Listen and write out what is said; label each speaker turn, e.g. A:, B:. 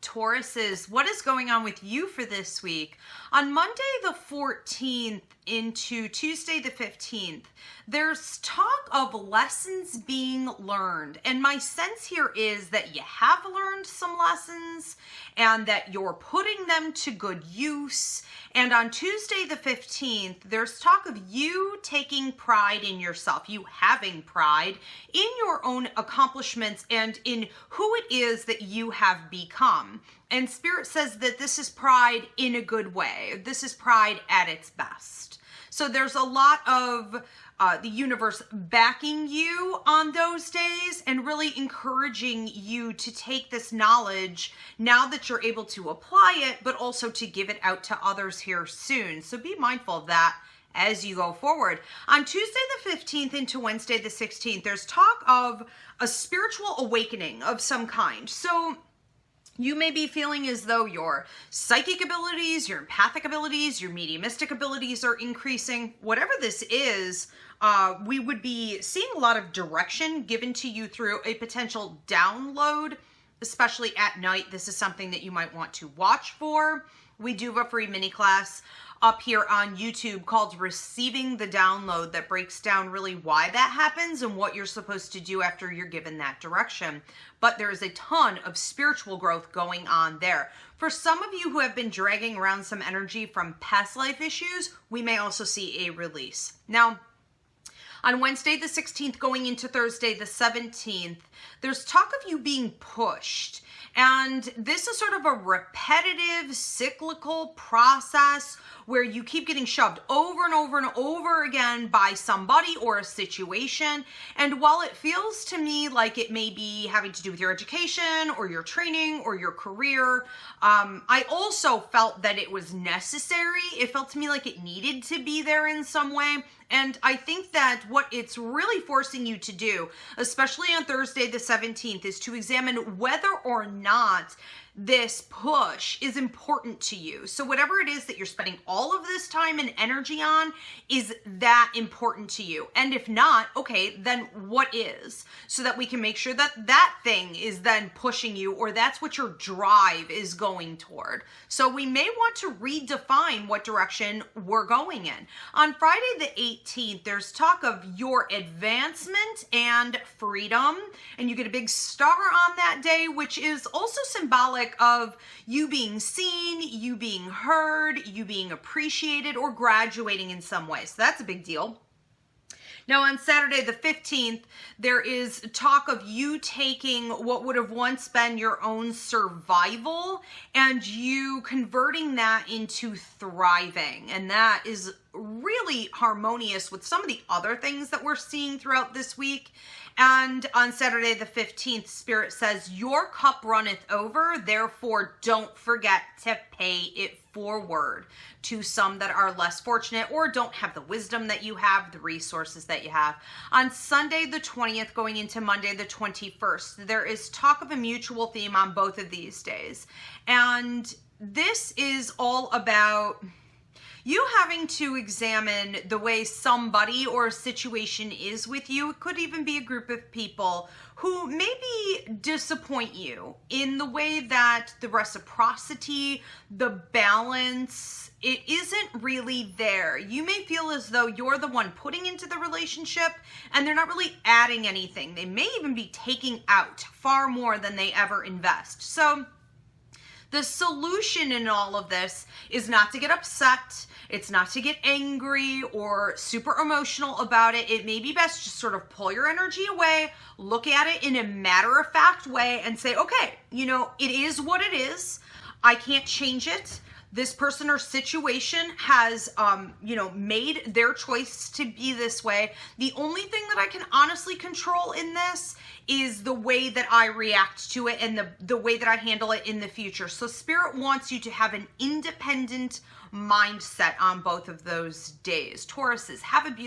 A: Tauruses, what is going on with you for this week? On Monday the 14th into Tuesday the 15th, there's talk of lessons being learned. And my sense here is that you have learned some lessons and that you're putting them to good use. And on Tuesday the 15th, there's talk of you taking pride in yourself, you having pride in your own accomplishments and in who it is that you have become. And Spirit says that this is pride in a good way. This is pride at its best. So there's a lot of the universe backing you on those days and really encouraging you to take this knowledge now that you're able to apply it, but also to give it out to others here soon. So be mindful of that as you go forward. On Tuesday the 15th into Wednesday the 16th, there's talk of a spiritual awakening of some kind. So you may be feeling as though your psychic abilities, your empathic abilities, your mediumistic abilities are increasing. Whatever this is, we would be seeing a lot of direction given to you through a potential download, especially at night. This is something that you might want to watch for. We do have a free mini class up here on YouTube called Receiving the Download that breaks down really why that happens and what you're supposed to do after you're given that direction. But there is a ton of spiritual growth going on there. For some of you who have been dragging around some energy from past life issues, we may also see a release. Now, on Wednesday the 16th going into Thursday the 17th, there's talk of you being pushed. And this is sort of a repetitive, cyclical process where you keep getting shoved over and over and over again by somebody or a situation. And while it feels to me like it may be having to do with your education or your training or your career, I also felt that it was necessary. It felt to me like it needed to be there in some way. And I think that what it's really forcing you to do, especially on Thursday the 17th, is to examine whether or not this push is important to you. So whatever it is that you're spending all of this time and energy on, is that important to you? And if not, okay, then what is? So that we can make sure that that thing is then pushing you, or that's what your drive is going toward. So we may want to redefine what direction we're going in. On Friday the 18th, there's talk of your advancement and freedom, and you get a big star on that day, which is also symbolic of you being seen, you being heard, you being appreciated, or graduating in some way. So that's a big deal. Now on Saturday the 15th, there is talk of you taking what would have once been your own survival and you converting that into thriving. And that is really harmonious with some of the other things that we're seeing throughout this week. And on Saturday the 15th, Spirit says, your cup runneth over, therefore don't forget to pay it forward to some that are less fortunate or don't have the wisdom that you have, the resources that you have. On Sunday the 20th, going into Monday the 21st, there is talk of a mutual theme on both of these days. And this is all about you having to examine the way somebody or a situation is with you. It could even be a group of people who maybe disappoint you in the way that the reciprocity, the balance, it isn't really there. You may feel as though you're the one putting into the relationship and they're not really adding anything. They may even be taking out far more than they ever invest. So the solution in all of this is not to get upset. It's not to get angry or super emotional about it. It may be best just sort of pull your energy away, look at it in a matter-of-fact way and say, okay, it is what it is. I can't change it. This person or situation has, made their choice to be this way. The only thing that I can honestly control in this is the way that I react to it and the way that I handle it in the future. So Spirit wants you to have an independent mindset on both of those days. Tauruses, have a beautiful